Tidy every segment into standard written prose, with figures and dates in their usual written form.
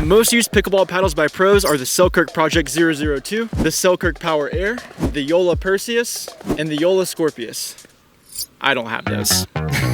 most used pickleball paddles by pros are the Selkirk Project 002, the Selkirk Power Air, the Yola Perseus, and the Yola Scorpius. I don't have those.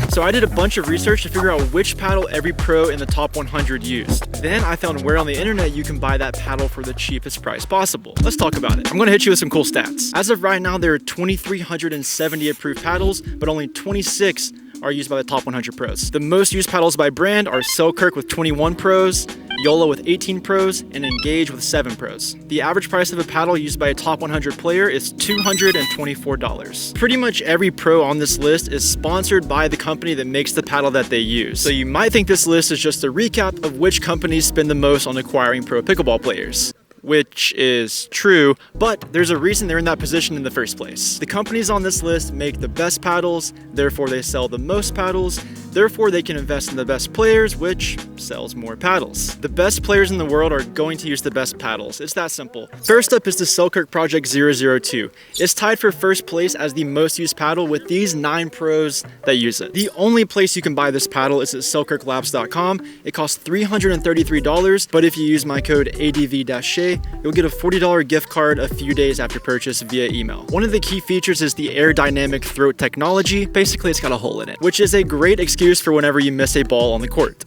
So I did a bunch of research to figure out which paddle every pro in the top 100 used. Then I found where on the internet you can buy that paddle for the cheapest price possible. Let's talk about it. I'm gonna hit you with some cool stats. As of right now, there are 2,370 approved paddles, but only 26 are used by the top 100 pros. The most used paddles by brand are Selkirk with 21 pros, Yola with 18 pros, and Engage with 7 pros. The average price of a paddle used by a top 100 player is $224. Pretty much every pro on this list is sponsored by the company that makes the paddle that they use. So you might think this list is just a recap of which companies spend the most on acquiring pro pickleball players. Which is true, but there's a reason they're in that position in the first place. The companies on this list make the best paddles, therefore they sell the most paddles, therefore they can invest in the best players, which sells more paddles. The best players in the world are going to use the best paddles. It's that simple. First up is the Selkirk Project 002. It's tied for first place as the most used paddle with these 9 pros that use it. The only place you can buy this paddle is at selkirklabs.com. It costs $333, but if you use my code ADV-Shea, you'll get a $40 gift card a few days after purchase via email. One of the key features is the aerodynamic throat technology. Basically, it's got a hole in it, which is a great excuse for whenever you miss a ball on the court.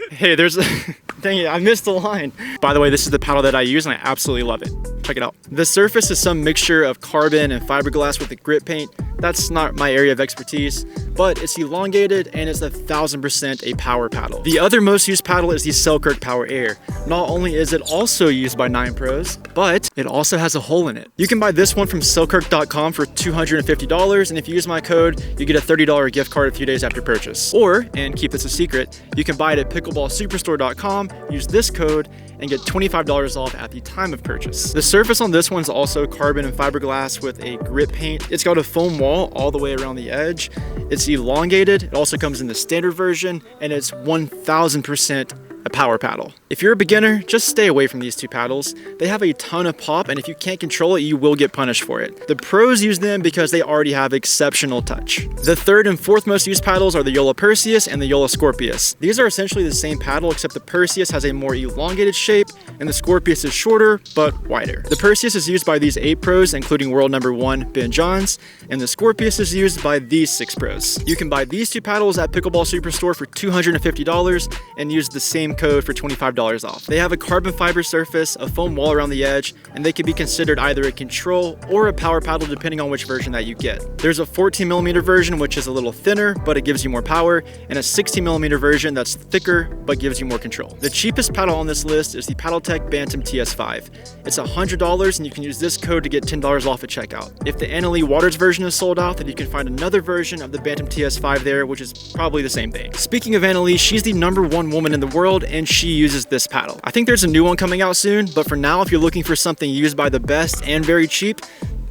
Hey, there's a... Dang it, I missed the line. By the way, this is the paddle that I use and I absolutely love it. Check it out. The surface is some mixture of carbon and fiberglass with a grip paint. That's not my area of expertise, but it's elongated and it's 1,000% a power paddle. The other most used paddle is the Selkirk Power Air. Not only is it also used by 9 pros, but it also has a hole in it. You can buy this one from selkirk.com for $250, and if you use my code, you get a $30 gift card a few days after purchase. Or, and keep this a secret, you can buy it at pickleballsuperstore.com, use this code, and get $25 off at the time of purchase. The surface on this one's also carbon and fiberglass with a grip paint. It's got a foam wall all the way around the edge. It's elongated. It also comes in the standard version, and it's 1,000% a power paddle. If you're a beginner, just stay away from these 2 paddles. They have a ton of pop, and if you can't control it, you will get punished for it. The pros use them because they already have exceptional touch. The 3rd and 4th most used paddles are the Yola Perseus and the Yola Scorpius. These are essentially the same paddle, except the Perseus has a more elongated shape, and the Scorpius is shorter, but wider. The Perseus is used by these 8 pros, including world number 1, Ben Johns, and the Scorpius is used by these 6 pros. You can buy these 2 paddles at Pickleball Superstore for $250 and use the same code for $25 off. They have a carbon fiber surface, a foam wall around the edge, and they can be considered either a control or a power paddle depending on which version that you get. There's a 14mm version which is a little thinner, but it gives you more power, and a 16mm version that's thicker, but gives you more control. The cheapest paddle on this list is the Paddletech Bantam TS5. It's $100, and you can use this code to get $10 off at checkout. If the Annalee Waters version is sold out, then you can find another version of the Bantam TS5 there, which is probably the same thing. Speaking of Annalee, she's the #1 woman in the world, and she uses this paddle. I think there's a new one coming out soon, but for now, if you're looking for something used by the best and very cheap,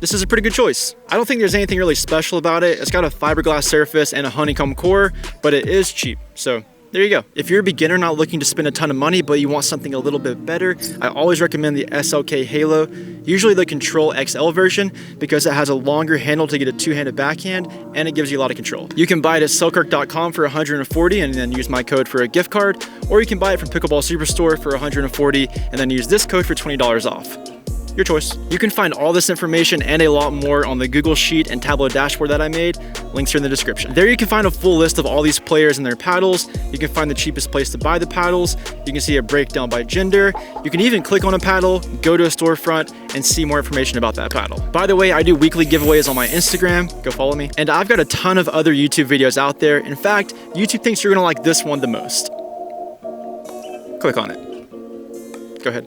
this is a pretty good choice. I don't think there's anything really special about it. It's got a fiberglass surface and a honeycomb core, but it is cheap, so there you go. If you're a beginner not looking to spend a ton of money, but you want something a little bit better, I always recommend the SLK Halo, usually the Control XL version, because it has a longer handle to get a 2-handed backhand, and it gives you a lot of control. You can buy it at selkirk.com for $140 and then use my code for a gift card, or you can buy it from Pickleball Superstore for $140 and then use this code for $20 off. Your choice. You can find all this information and a lot more on the Google Sheet and Tableau dashboard that I made. Links are in the description. There you can find a full list of all these players and their paddles. You can find the cheapest place to buy the paddles. You can see a breakdown by gender. You can even click on a paddle, go to a storefront, and see more information about that paddle. By the way, I do weekly giveaways on my Instagram. Go follow me. And I've got a ton of other YouTube videos out there. In fact, YouTube thinks you're gonna like this one the most. Click on it. Go ahead.